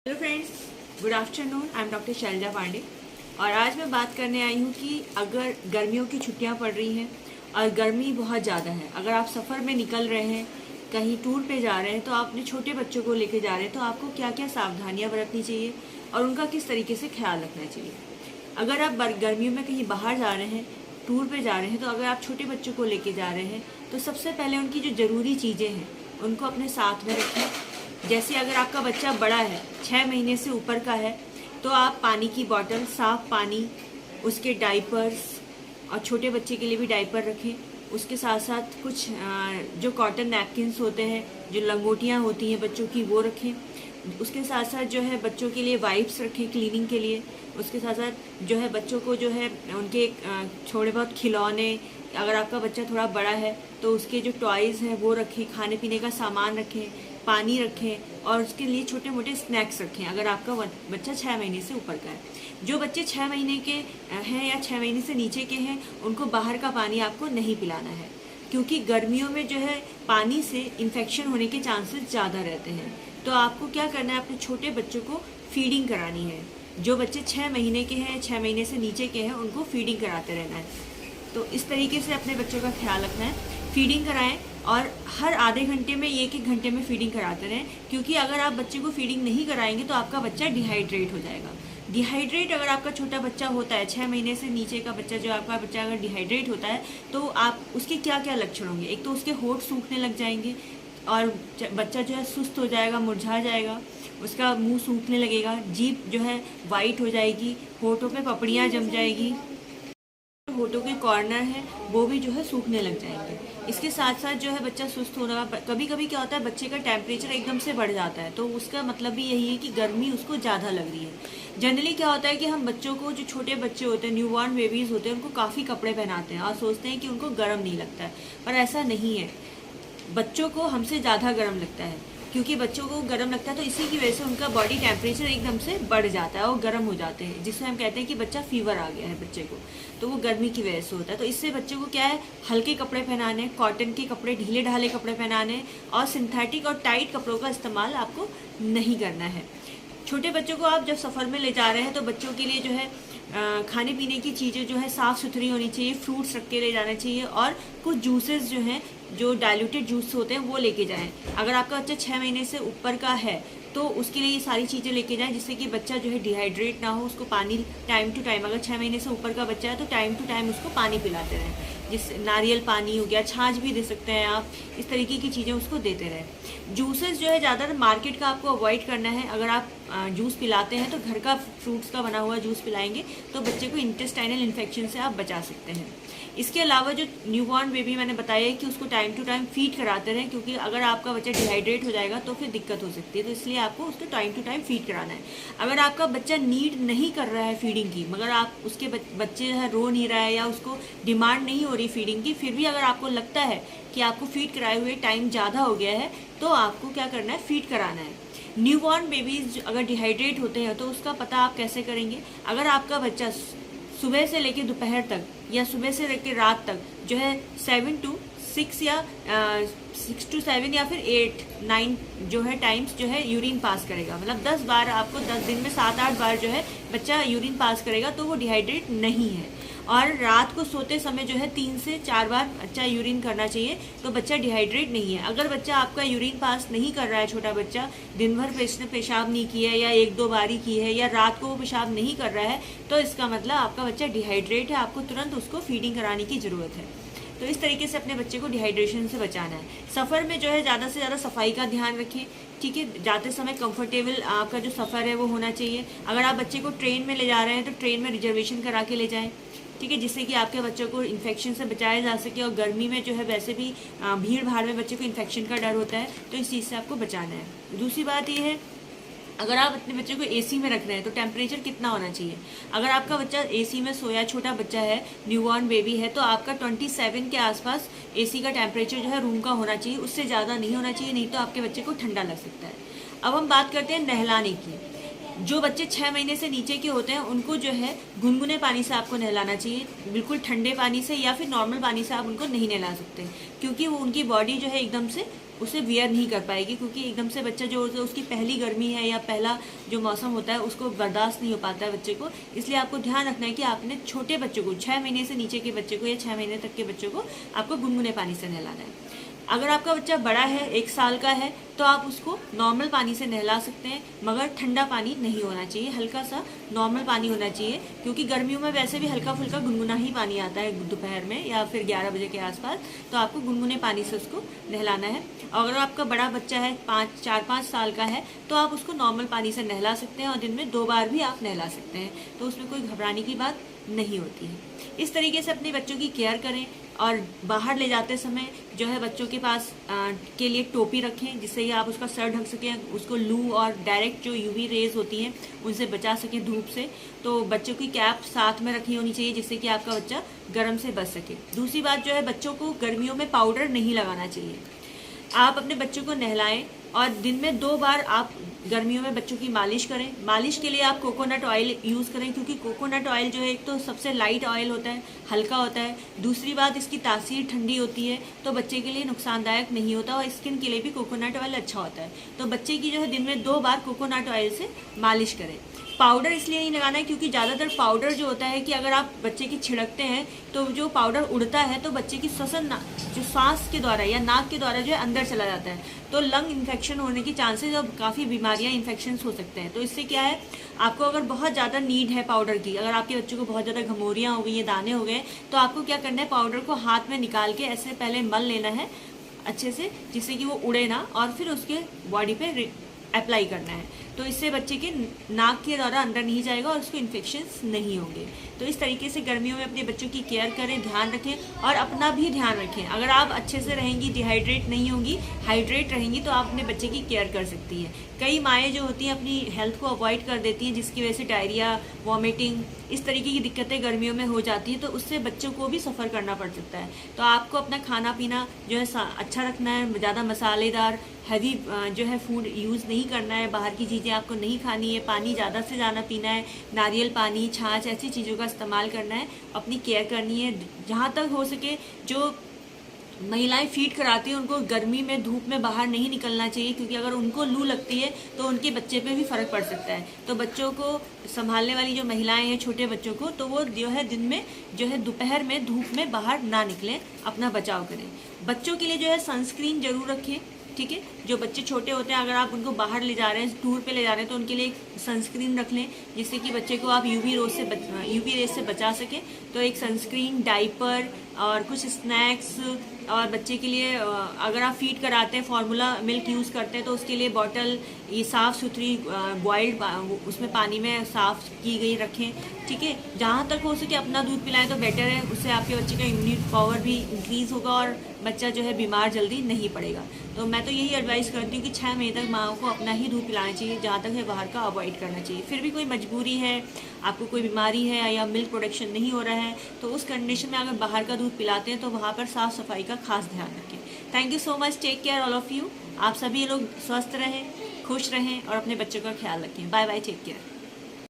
Hello friends, good afternoon. I am doctor Shailaja Pandey और आज मैं बात करने आई हूँ कि अगर गर्मियों की छुट्टियाँ पड़ रही हैं और गर्मी बहुत ज़्यादा है, अगर आप सफ़र में निकल रहे हैं, कहीं टूर पे जा रहे हैं, तो आप अपने छोटे बच्चों को लेके जा रहे हैं, तो आपको क्या क्या सावधानियाँ बरतनी चाहिए और उनका किस तरीके से ख्याल रखना चाहिए। अगर आप गर्मियों में कहीं बाहर जा रहे हैं, टूर पे जा रहे हैं, तो अगर आप छोटे बच्चों को लेके जा रहे हैं तो सबसे पहले उनकी जो ज़रूरी चीज़ें हैं उनको अपने साथ में रखें। जैसे अगर आपका बच्चा बड़ा है, 6 महीने से ऊपर का है, तो आप पानी की बोतल, साफ़ पानी, उसके डाइपर्स और छोटे बच्चे के लिए भी डाइपर रखें। उसके साथ साथ कुछ जो कॉटन नैपकिन्स होते हैं, जो लंगोटियाँ होती हैं बच्चों की, वो रखें। उसके साथ साथ जो है बच्चों के लिए वाइप्स रखें क्लीनिंग के लिए। उसके साथ साथ जो है बच्चों को जो है उनके थोड़े बहुत खिलौने, अगर आपका बच्चा थोड़ा बड़ा है तो उसके जो टॉयज़ हैं वो रखें, खाने पीने का सामान रखें, पानी रखें और उसके लिए छोटे मोटे स्नैक्स रखें अगर आपका बच्चा 6 महीने से ऊपर का है। जो बच्चे 6 महीने के हैं या 6 महीने से नीचे के हैं, उनको बाहर का पानी आपको नहीं पिलाना है, क्योंकि गर्मियों में जो है पानी से इन्फेक्शन होने के चांसेस ज़्यादा रहते हैं। तो आपको क्या करना है, अपने छोटे बच्चों को फीडिंग करानी है। जो बच्चे 6 महीने के हैं, 6 महीने से नीचे के हैं, उनको फीडिंग कराते रहना है। तो इस तरीके से अपने बच्चों का ख्याल रखना है, फीडिंग कराएं और हर आधे घंटे में, 1-1 घंटे में फीडिंग कराते रहें, क्योंकि अगर आप बच्चे को फीडिंग नहीं कराएंगे तो आपका बच्चा डिहाइड्रेट हो जाएगा। डिहाइड्रेट अगर आपका छोटा बच्चा होता है, 6 महीने से नीचे का बच्चा, जो आपका बच्चा अगर डिहाइड्रेट होता है, तो आप उसके क्या क्या लक्षण होंगे। एक तो उसके होंठ सूखने लग जाएंगे और बच्चा जो है सुस्त हो जाएगा, मुरझा जाएगा, उसका मुंह सूखने लगेगा, जीभ जो है वाइट हो जाएगी, होठों पे पपड़ियाँ जम जाएगी, होठों के कॉर्नर है वो भी जो है सूखने लग जाएंगे। इसके साथ साथ जो है बच्चा सुस्त होना, कभी कभी क्या होता है बच्चे का टेम्परेचर एकदम से बढ़ जाता है, तो उसका मतलब भी यही है कि गर्मी उसको ज़्यादा लग रही है। जनरली क्या होता है कि हम बच्चों को, जो छोटे बच्चे होते हैं, न्यूबॉर्न बेबीज़ होते हैं, उनको काफ़ी कपड़े पहनाते हैं और सोचते हैं कि उनको गर्म नहीं लगता है, पर ऐसा नहीं है। बच्चों को हमसे ज़्यादा गर्म लगता है, क्योंकि बच्चों को गर्म लगता है तो इसी की वजह से उनका बॉडी टेम्परेचर एकदम से बढ़ जाता है और गर्म हो जाते हैं, जिससे हम कहते हैं कि बच्चा फीवर आ गया है बच्चे को, तो वो गर्मी की वजह से होता है। तो इससे बच्चों को क्या है, हल्के कपड़े पहनाने, कॉटन के कपड़े, ढीले ढाले कपड़े पहनाने और सिंथेटिक और टाइट कपड़ों का इस्तेमाल आपको नहीं करना है। छोटे बच्चों को आप जब सफ़र में ले जा रहे हैं तो बच्चों के लिए जो है खाने पीने की चीज़ें जो है साफ़ सुथरी होनी चाहिए, फ्रूट्स रख के ले जाने चाहिए और कुछ जूसेस जो हैं, जो डाइल्यूटेड जूस होते हैं, वो लेके जाएं। अगर आपका बच्चा 6 महीने से ऊपर का है तो उसके लिए ये सारी चीज़ें लेके जाएं, जिससे कि बच्चा जो है डिहाइड्रेट ना हो। उसको पानी टाइम टू टाइम, अगर 6 महीने से ऊपर का बच्चा है तो टाइम टू टाइम उसको पानी पिलाते रहें, जिस नारियल पानी हो गया, छाछ भी दे सकते हैं आप, इस तरीके की चीज़ें उसको देते रहें। जूसेस जो है ज़्यादातर मार्केट का आपको अवॉइड करना है। अगर आप जूस पिलाते हैं तो घर का फ्रूट्स का बना हुआ जूस पिलाएंगे तो बच्चे को इंटेस्टाइनल इन्फेक्शन से आप बचा सकते हैं। इसके अलावा जो न्यूबॉर्न बेबी मैंने बताया है कि उसको टाइम टू टाइम फीड कराते रहें, क्योंकि अगर आपका बच्चा डिहाइड्रेट हो जाएगा तो फिर दिक्कत हो सकती है, तो इसलिए आपको उसको टाइम टू टाइम फीड कराना है। अगर आपका बच्चा नीड नहीं कर रहा है फीडिंग की, मगर आप उसके बच्चे जो है रो नहीं रहा है या उसको डिमांड नहीं हो रही फीडिंग की, फिर भी अगर आपको लगता है कि आपको फीड कराए हुए टाइम ज़्यादा हो गया है, तो आपको क्या करना है, फीड कराना है। न्यूबॉर्न बेबीज अगर डिहाइड्रेट होते हैं तो उसका पता आप कैसे करेंगे। अगर आपका बच्चा सुबह से लेकर दोपहर तक या सुबह से लेकर रात तक जो है 7 to 6 या 6 to 7 या फिर 8-9 जो है टाइम्स जो है यूरिन पास करेगा, मतलब 10 बार, आपको 10 दिन में 7-8 बार जो है बच्चा यूरिन पास करेगा, तो वो डिहाइड्रेट नहीं है। और रात को सोते समय जो है 3 से 4 बार बच्चा यूरिन करना चाहिए, तो बच्चा डिहाइड्रेट नहीं है। अगर बच्चा आपका यूरिन पास नहीं कर रहा है, छोटा बच्चा दिन भर पेशाब नहीं किया है या 1-2 बार ही की है, या रात को वो पेशाब नहीं कर रहा है, तो इसका मतलब आपका बच्चा डिहाइड्रेट है, आपको तुरंत उसको फीडिंग कराने की ज़रूरत है। तो इस तरीके से अपने बच्चे को डिहाइड्रेशन से बचाना है। सफ़र में जो है ज़्यादा से ज़्यादा सफाई का ध्यान रखें, ठीक है। जाते समय कंफर्टेबल आपका जो सफ़र है वो होना चाहिए। अगर आप बच्चे को ट्रेन में ले जा रहे हैं तो ट्रेन में रिजर्वेशन करा के ले जाएं, ठीक है, जिससे कि आपके बच्चों को इन्फेक्शन से बचाया जा सके। और गर्मी में जो है वैसे भी भीड़ भाड़ में बच्चे को इन्फेक्शन का डर होता है, तो इस चीज़ से आपको बचाना है। दूसरी बात ये है, अगर आप अपने बच्चे को एसी में रख रहे हैं तो टेम्परेचर कितना होना चाहिए। अगर आपका बच्चा एसी में सोया, छोटा बच्चा है, न्यूबॉर्न बेबी है, तो आपका 27 के आसपास एसी का टेम्परेचर जो है रूम का होना चाहिए, उससे ज़्यादा नहीं होना चाहिए, नहीं तो आपके बच्चे को ठंडा लग सकता है। अब हम बात करते हैं नहलाने की। जो बच्चे 6 महीने से नीचे के होते हैं उनको जो है गुनगुने पानी से आपको नहलाना चाहिए, बिल्कुल ठंडे पानी से या फिर नॉर्मल पानी से आप उनको नहीं नहला सकते, क्योंकि वो उनकी बॉडी जो है एकदम से उसे वियर नहीं कर पाएगी, क्योंकि एकदम से बच्चा जो होता है उसकी पहली गर्मी है या पहला जो मौसम होता है उसको बर्दाश्त नहीं हो पाता है बच्चे को। इसलिए आपको ध्यान रखना है कि आपने छोटे बच्चों को 6 महीने से नीचे के बच्चे को या 6 महीने तक के बच्चों को आपको गुनगुने पानी से नहलाना है। अगर आपका बच्चा बड़ा है, 1 साल का है, तो आप उसको नॉर्मल पानी से नहला सकते हैं, मगर ठंडा पानी नहीं होना चाहिए, हल्का सा नॉर्मल पानी होना चाहिए, क्योंकि गर्मियों में वैसे भी हल्का फुल्का गुनगुना ही पानी आता है दोपहर में या फिर 11 बजे के आसपास। तो आपको गुनगुने पानी से उसको नहलाना है। अगर आपका बड़ा बच्चा है 4-5 साल का है, तो आप उसको नॉर्मल पानी से नहला सकते हैं और दिन में 2 बार भी आप नहला सकते हैं, तो उसमें कोई घबराने की बात नहीं होती है। इस तरीके से अपने बच्चों की केयर करें। और बाहर ले जाते समय जो है बच्चों के पास के लिए टोपी रखें, जिससे ही आप उसका सर ढक सकें, उसको लू और डायरेक्ट जो यूवी रेज होती हैं उनसे बचा सकें, धूप से। तो बच्चों की कैप साथ में रखी होनी चाहिए, जिससे कि आपका बच्चा गर्म से बच सके। दूसरी बात जो है, बच्चों को गर्मियों में पाउडर नहीं लगाना चाहिए। आप अपने बच्चों को नहलाएं और दिन में 2 बार आप गर्मियों में बच्चों की मालिश करें। मालिश के लिए आप कोकोनट ऑयल यूज़ करें, क्योंकि कोकोनट ऑयल जो है एक तो सबसे लाइट ऑयल होता है, हल्का होता है। दूसरी बात, इसकी तासीर ठंडी होती है, तो बच्चे के लिए नुकसानदायक नहीं होता और स्किन के लिए भी कोकोनट ऑयल अच्छा होता है। तो बच्चे की जो है दिन में 2 बार कोकोनट ऑयल से मालिश करें। पाउडर इसलिए नहीं लगाना है क्योंकि ज़्यादातर पाउडर जो होता है कि अगर आप बच्चे की छिड़कते हैं तो जो पाउडर उड़ता है तो बच्चे की श्वसन जो सांस के द्वारा या नाक के द्वारा जो है अंदर चला जाता है, तो लंग इन्फेक्शन होने की चांसेस और काफ़ी बीमारियां इन्फेक्शन हो सकते हैं। तो इससे क्या है, आपको अगर बहुत ज़्यादा नीड है पाउडर की, अगर आपके बच्चों को बहुत ज़्यादा घमोरियाँ हो गई हैं, दाने हो गए, तो आपको क्या करना है, पाउडर को हाथ में निकाल के ऐसे पहले मल लेना है अच्छे से, जिससे कि वो उड़े ना, और फिर उसके बॉडी पे अप्लाई करना है। तो इससे बच्चे के नाक के द्वारा अंदर नहीं जाएगा और उसको इन्फेक्शंस नहीं होंगे। तो इस तरीके से गर्मियों में अपने बच्चों की केयर करें, ध्यान रखें और अपना भी ध्यान रखें। अगर आप अच्छे से रहेंगी, डिहाइड्रेट नहीं होंगी, हाइड्रेट रहेंगी, तो आप अपने बच्चे की केयर कर सकती हैं। कई माएँ जो होती हैं अपनी हेल्थ को अवॉइड कर देती हैं, जिसकी वजह से डायरिया, वॉमिटिंग, इस तरीके की दिक्कतें गर्मियों में हो जाती हैं, तो उससे बच्चों को भी सफ़र करना पड़ सकता है। तो आपको अपना खाना पीना जो है अच्छा रखना है, ज़्यादा मसालेदार हैवी जो है फूड यूज़ नहीं करना है, बाहर की चीज़ें आपको नहीं खानी है, पानी ज़्यादा से ज़्यादा पीना है, नारियल पानी, छाछ, ऐसी चीज़ों का इस्तेमाल करना है, अपनी केयर करनी है। जहाँ तक हो सके जो महिलाएं फीड कराती हैं उनको गर्मी में धूप में बाहर नहीं निकलना चाहिए, क्योंकि अगर उनको लू लगती है तो उनके बच्चे पे भी फ़र्क पड़ सकता है। तो बच्चों को संभालने वाली जो महिलाएं हैं, छोटे बच्चों को, तो वो जो है दिन में जो है दोपहर में धूप में बाहर ना निकलें, अपना बचाव करें। बच्चों के लिए जो है सनस्क्रीन जरूर रखें, ठीक है। जो बच्चे छोटे होते हैं, अगर आप उनको बाहर ले जा रहे हैं, टूर पे ले जा रहे हैं, तो उनके लिए एक सनस्क्रीन रख लें, जिससे कि बच्चे को आप यूवी रेस से बचा सकें। तो एक सनस्क्रीन, डाइपर और कुछ स्नैक्स, और बच्चे के लिए अगर आप फीड कराते हैं, फार्मूला मिल्क यूज़ करते हैं, तो उसके लिए बॉटल ये साफ़ सुथरी बॉइल्ड उसमें पानी में साफ़ की गई रखें, ठीक है। जहाँ तक हो सके अपना दूध पिलाएं तो बेटर है, उससे आपके बच्चे का इम्यूनिटी पावर भी इंक्रीज़ होगा और बच्चा जो है बीमार जल्दी नहीं पड़ेगा। तो मैं तो यही एडवाइस करती हूँ कि 6 महीने तक माँ को अपना ही दूध पिलाना चाहिए, जहाँ तक है बाहर का अवॉइड करना चाहिए। फिर भी कोई मजबूरी है, आपको कोई बीमारी है या मिल्क प्रोडक्शन नहीं हो रहा है, तो उस कंडीशन में अगर बाहर का दूध पिलाते हैं तो वहाँ पर साफ़ सफाई का खास ध्यान रखें। Thank you so much, take care all of you. आप सभी लोग स्वस्थ रहें, खुश रहें और अपने बच्चों का ख्याल रखें। Bye bye, take care.